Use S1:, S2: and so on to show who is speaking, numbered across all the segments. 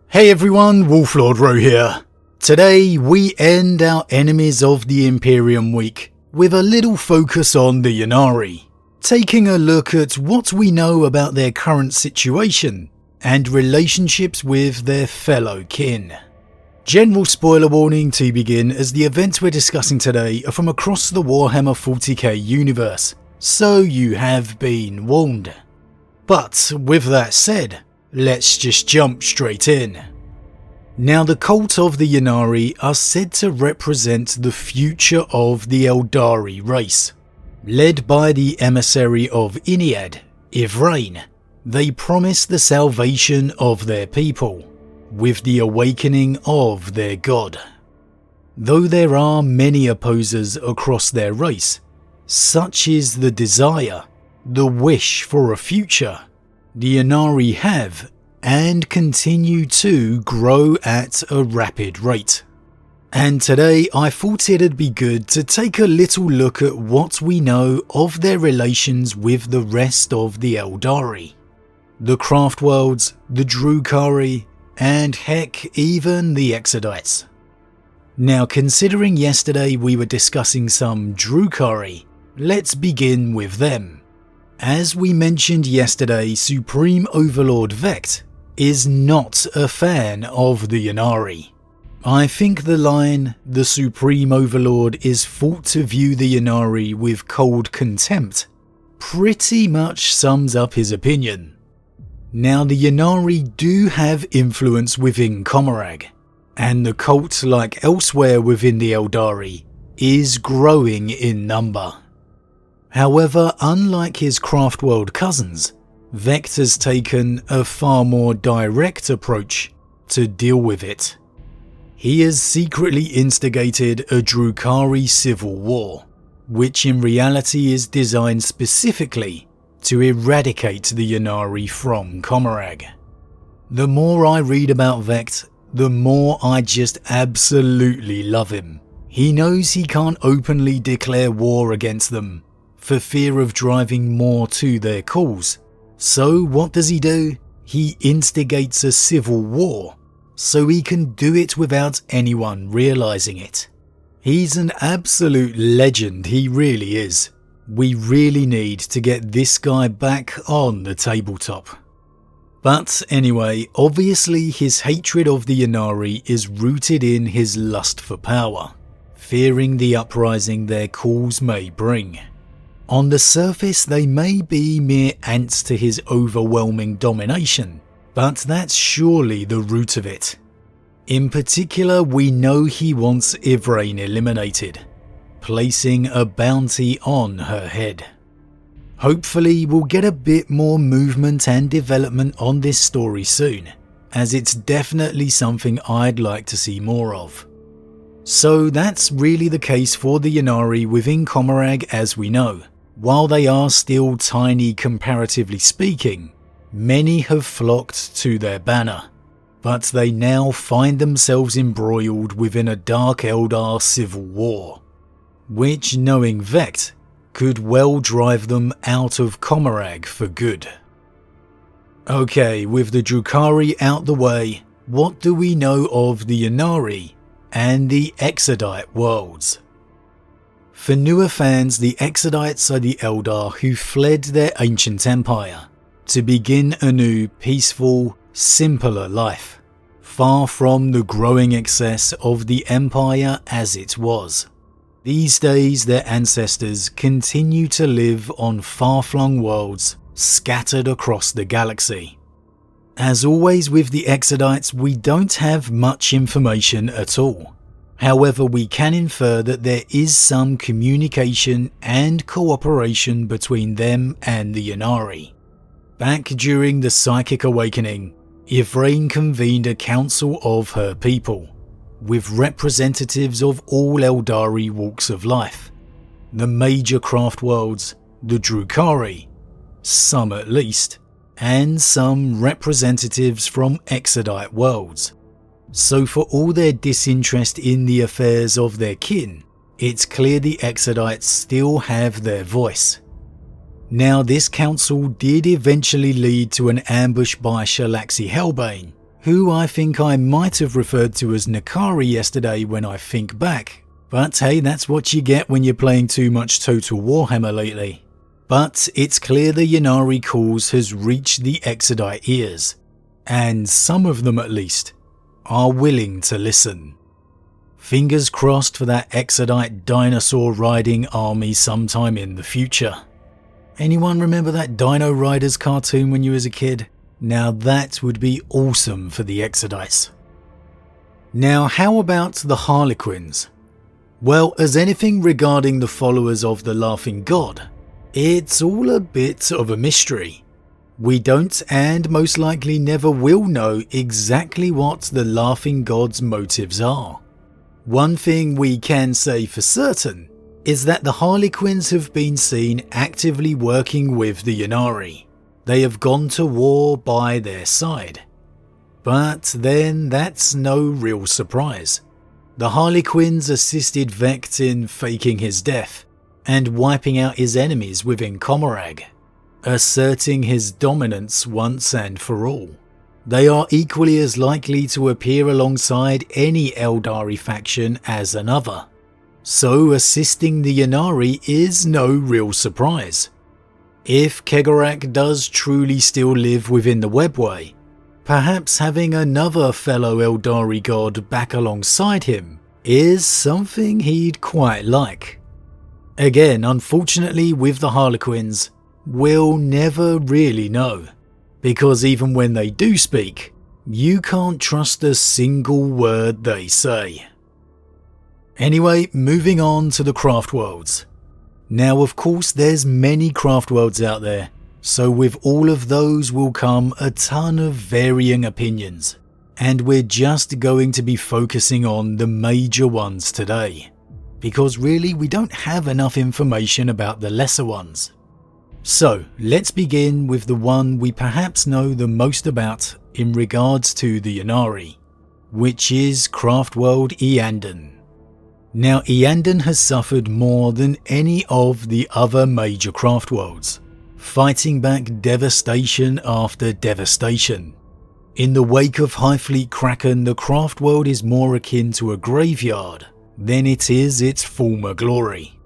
S1: Hey everyone, Wolf Lord Rho here. Today we end our Enemies of the Imperium week with a little focus on the Ynnari, taking a look at what we know about their current situation and relationships with their fellow kin. General spoiler warning to begin, as the events we're discussing today are from across the Warhammer 40k universe, so you have been warned. But with that said, let's just jump straight in. Now, the cult of the Ynnari are said to represent the future of the Aeldari race. Led by the emissary of Ynnari, Yvraine, they promise the salvation of their people, with the awakening of their god. Though there are many opposers across their race, such is the desire, the wish for a future, the Ynnari have and continue to grow at a rapid rate. And today I thought it'd be good to take a little look at what we know of their relations with the rest of the Aeldari, the Craft Worlds, the Drukhari, and heck, even the Exodites. Now, considering yesterday we were discussing some Drukhari, let's begin with them. As we mentioned yesterday, Supreme Overlord Vect is not a fan of the Ynnari. I think the line, "the Supreme Overlord is thought to view the Ynnari with cold contempt," pretty much sums up his opinion. Now, the Ynnari do have influence within Commorragh, and the cult, like elsewhere within the Aeldari, is growing in number. However, unlike his Craftworld cousins, Vect has taken a far more direct approach to deal with it. He has secretly instigated a Drukhari civil war, which in reality is designed specifically to eradicate the Ynnari from Commorragh. The more I read about Vect, the more I just absolutely love him. He knows he can't openly declare war against them, for fear of driving more to their cause. So what does he do? He instigates a civil war, so he can do it without anyone realising it. He's an absolute legend, he really is. We really need to get this guy back on the tabletop. But anyway, obviously his hatred of the Ynnari is rooted in his lust for power, fearing the uprising their cause may bring. On the surface they may be mere ants to his overwhelming domination, but that's surely the root of it. In particular, we know he wants Yvraine eliminated, placing a bounty on her head. Hopefully we'll get a bit more movement and development on this story soon, as it's definitely something I'd like to see more of. So that's really the case for the Ynnari within Commorragh as we know. While they are still tiny comparatively speaking, many have flocked to their banner, but they now find themselves embroiled within a Dark Eldar civil war, which, knowing Vect, could well drive them out of Commorragh for good. Okay, with the Drukhari out the way, what do we know of the Ynnari and the Exodite worlds? For newer fans, the Exodites are the Eldar who fled their ancient empire to begin a new, peaceful, simpler life, far from the growing excess of the empire as it was. These days, their ancestors continue to live on far-flung worlds scattered across the galaxy. As always with the Exodites, we don't have much information at all. However, we can infer that there is some communication and cooperation between them and the Ynnari. Back during the Psychic Awakening, Yvraine convened a council of her people, with representatives of all Aeldari walks of life, the major craft worlds, the Drukhari, some at least, and some representatives from Exodite worlds. So for all their disinterest in the affairs of their kin, it's clear the Exodites still have their voice. Now, this council did eventually lead to an ambush by Shalaxi Hellbane, who I think I might have referred to as Ynnari yesterday when I think back. But hey, that's what you get when you're playing too much Total Warhammer lately. But it's clear the Ynnari cause has reached the Exodite ears, and some of them at least are willing to listen. Fingers crossed for that Exodite dinosaur riding army sometime in the future. Anyone remember that Dino Riders cartoon when you was a kid? Now that would be awesome for the Exodites. Now how about the Harlequins? Well, as anything regarding the followers of the Laughing God, it's all a bit of a mystery. We don't and most likely never will know exactly what the Laughing God's motives are. One thing we can say for certain is that the Harlequins have been seen actively working with the Ynnari. They have gone to war by their side. But then that's no real surprise. The Harlequins assisted Vecht in faking his death and wiping out his enemies within Commorragh, asserting his dominance once and for all. They are equally as likely to appear alongside any Aeldari faction as another, so assisting the Ynnari is no real surprise. If Kegorak does truly still live within the webway, perhaps having another fellow Aeldari god back alongside him is something he'd quite like. Again, unfortunately with the Harlequins, we'll never really know, because even when they do speak, you can't trust a single word they say. Anyway, moving on to the craft worlds. Now of course there's many craft worlds out there, so with all of those will come a ton of varying opinions, and we're just going to be focusing on the major ones today, because really we don't have enough information about the lesser ones. So let's begin with the one we perhaps know the most about in regards to the Ynnari, which is Craft World Eandon. Now Eandon has suffered more than any of the other major craft worlds, fighting back devastation after devastation. In the wake of Highfleet Kraken, the craft world is more akin to a graveyard than it is its former glory.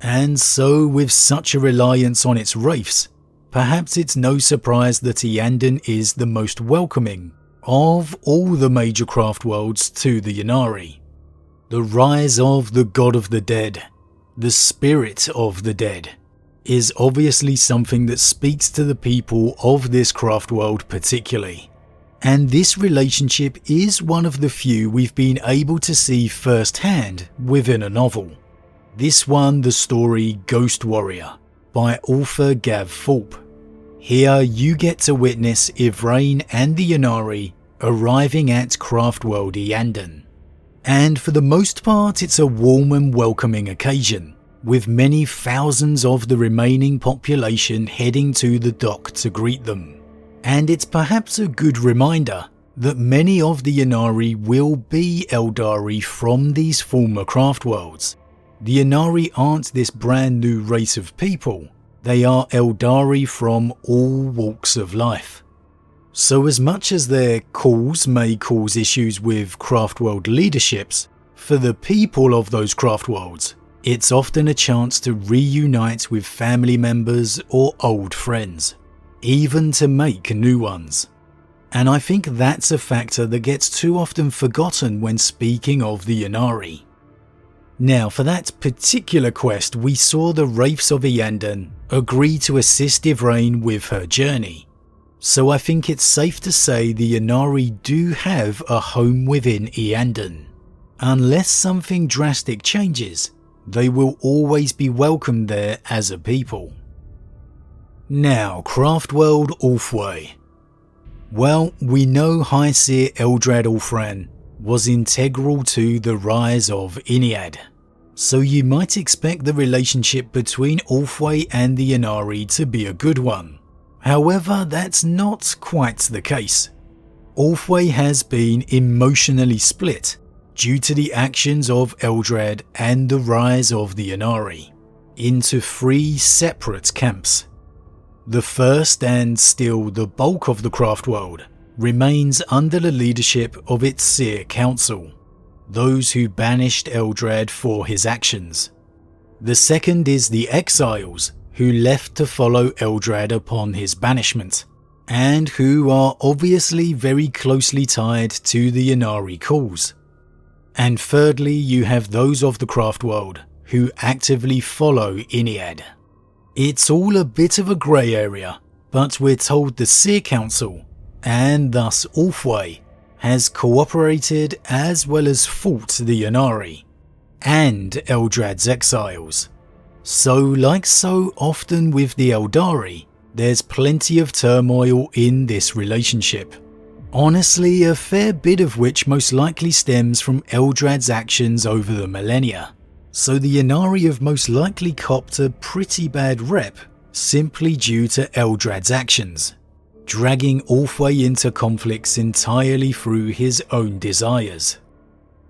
S1: And so with such a reliance on its wraiths, perhaps it's no surprise that Eandon is the most welcoming of all the major craft worlds to the Ynnari. The rise of the God of the Dead, the Spirit of the Dead, is obviously something that speaks to the people of this craft world particularly. And this relationship is one of the few we've been able to see firsthand within a novel. This one, the story Ghost Warrior by author Gav Thorpe. Here you get to witness Yvraine and the Ynnari arriving at Craft World Eandon. And for the most part it's a warm and welcoming occasion, with many thousands of the remaining population heading to the dock to greet them. And it's perhaps a good reminder that many of the Ynnari will be Aeldari from these former craft worlds. The Ynnari aren't this brand new race of people, they are Aeldari from all walks of life. So as much as their calls may cause issues with craft world leaderships, for the people of those craft worlds, it's often a chance to reunite with family members or old friends, even to make new ones. And I think that's a factor that gets too often forgotten when speaking of the Ynnari. Now for that particular quest we saw the Wraiths of Eandon agree to assist Yvraine with her journey. So I think it's safe to say the Ynnari do have a home within Eandon. Unless something drastic changes, they will always be welcomed there as a people. Now Craft World Ulthwé. Well, we know High Seer Eldrad Ulthran was integral to the rise of Yniad, so you might expect the relationship between Ulthwé and the Ynnari to be a good one. However, that's not quite the case. Ulthwé has been emotionally split due to the actions of Eldrad and the rise of the Ynnari into 3 separate camps. The first, and still the bulk of the craft world, remains under the leadership of its Seer Council, those who banished Eldrad for his actions. The second is the Exiles, who left to follow Eldrad upon his banishment, and who are obviously very closely tied to the Ynnari cause. And thirdly, you have those of the craft world who actively follow Ynnari. It's all a bit of a grey area, but we're told the Seer Council, and thus Ulfway, has cooperated as well as fought the Ynnari and Eldrad's exiles. So like so often with the Aeldari, there's plenty of turmoil in this relationship. Honestly, a fair bit of which most likely stems from Eldrad's actions over the millennia. So the Ynnari have most likely copped a pretty bad rep simply due to Eldrad's actions, dragging Ulfway into conflicts entirely through his own desires.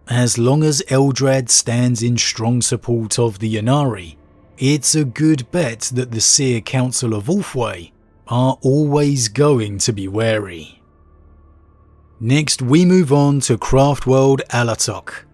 S1: As long as Eldrad stands in strong support of the Ynnari, it's a good bet that the Seer Council of Ulfway are always going to be wary. Next we move on to Craftworld Alatok.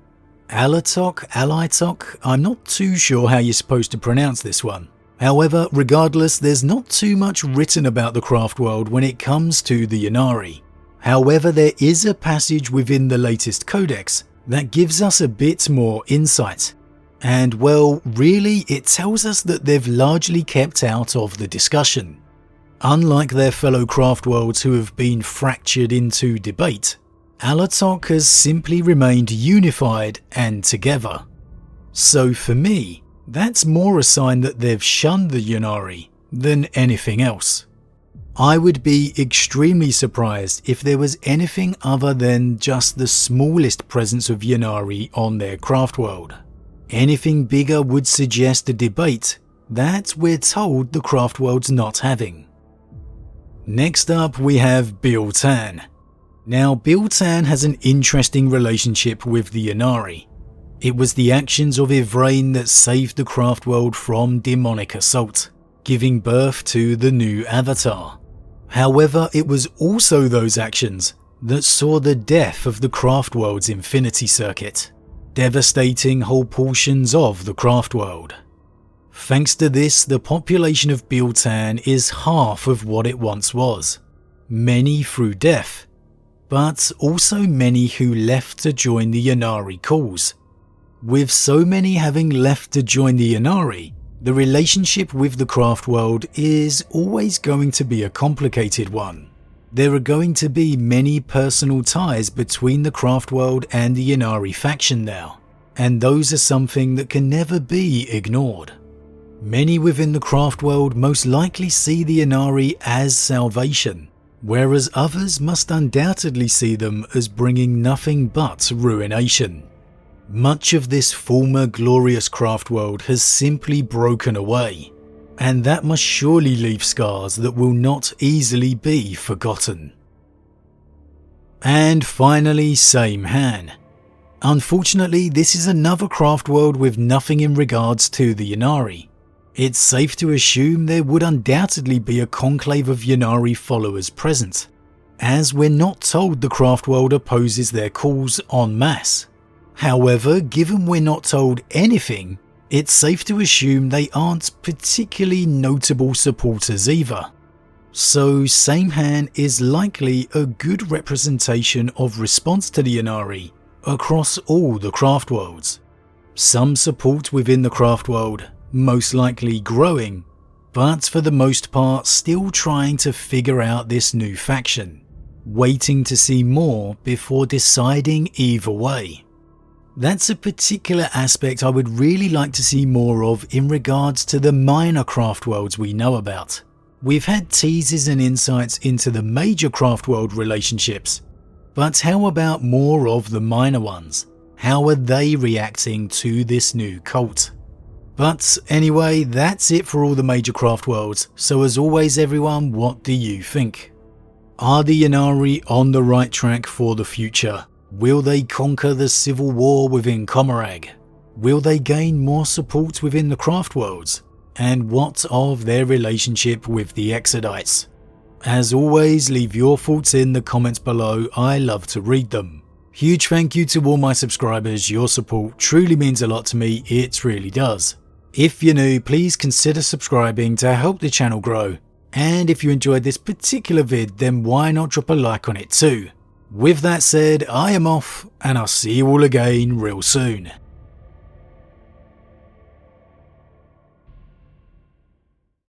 S1: Alatok, I'm not too sure how you're supposed to pronounce this one. However, regardless, there's not too much written about the craft world when it comes to the Ynnari. However, there is a passage within the latest codex that gives us a bit more insight. And well, really it tells us that they've largely kept out of the discussion. Unlike their fellow craft worlds who have been fractured into debate, Alatok has simply remained unified and together. So for me, that's more a sign that they've shunned the Ynnari than anything else. I would be extremely surprised if there was anything other than just the smallest presence of Ynnari on their craft world. Anything bigger would suggest a debate that we're told the craft world's not having. Next up we have Biel-Tan. Now Biel-Tan has an interesting relationship with the Ynnari. It was the actions of Yvraine that saved the craft world from demonic assault, giving birth to the new avatar. However, it was also those actions that saw the death of the craft world's infinity circuit, devastating whole portions of the craft world. Thanks to this, the population of Biel-Tan is half of what it once was, many through death, but also many who left to join the Ynnari cause. With so many having left to join the Ynnari, the relationship with the craft world is always going to be a complicated one. There are going to be many personal ties between the craft world and the Ynnari faction now, and those are something that can never be ignored. Many within the craft world most likely see the Ynnari as salvation, whereas others must undoubtedly see them as bringing nothing but ruination. Much of this former glorious craft world has simply broken away, and that must surely leave scars that will not easily be forgotten. And finally, Same-Han. Unfortunately, this is another craft world with nothing in regards to the Ynnari. It's safe to assume there would undoubtedly be a conclave of Ynnari followers present, as we're not told the craft world opposes their cause en masse. However, given we're not told anything, it's safe to assume they aren't particularly notable supporters either. So Same-Han is likely a good representation of response to the Ynnari across all the craft worlds. Some support within the craft world, most likely growing, but for the most part still trying to figure out this new faction, waiting to see more before deciding either way. That's a particular aspect I would really like to see more of in regards to the minor craft worlds we know about. We've had teases and insights into the major craft world relationships, but how about more of the minor ones? How are they reacting to this new cult? But anyway, that's it for all the major craft worlds, so as always everyone, what do you think? Are the Ynnari on the right track for the future? Will they conquer the civil war within Commorragh? Will they gain more support within the craft worlds? And what of their relationship with the Exodites? As always, leave your thoughts in the comments below, I love to read them. Huge thank you to all my subscribers, your support truly means a lot to me, it really does. If you're new, please consider subscribing to help the channel grow. And if you enjoyed this particular vid, then why not drop a like on it too. With that said, I am off, and I'll see you all again real soon.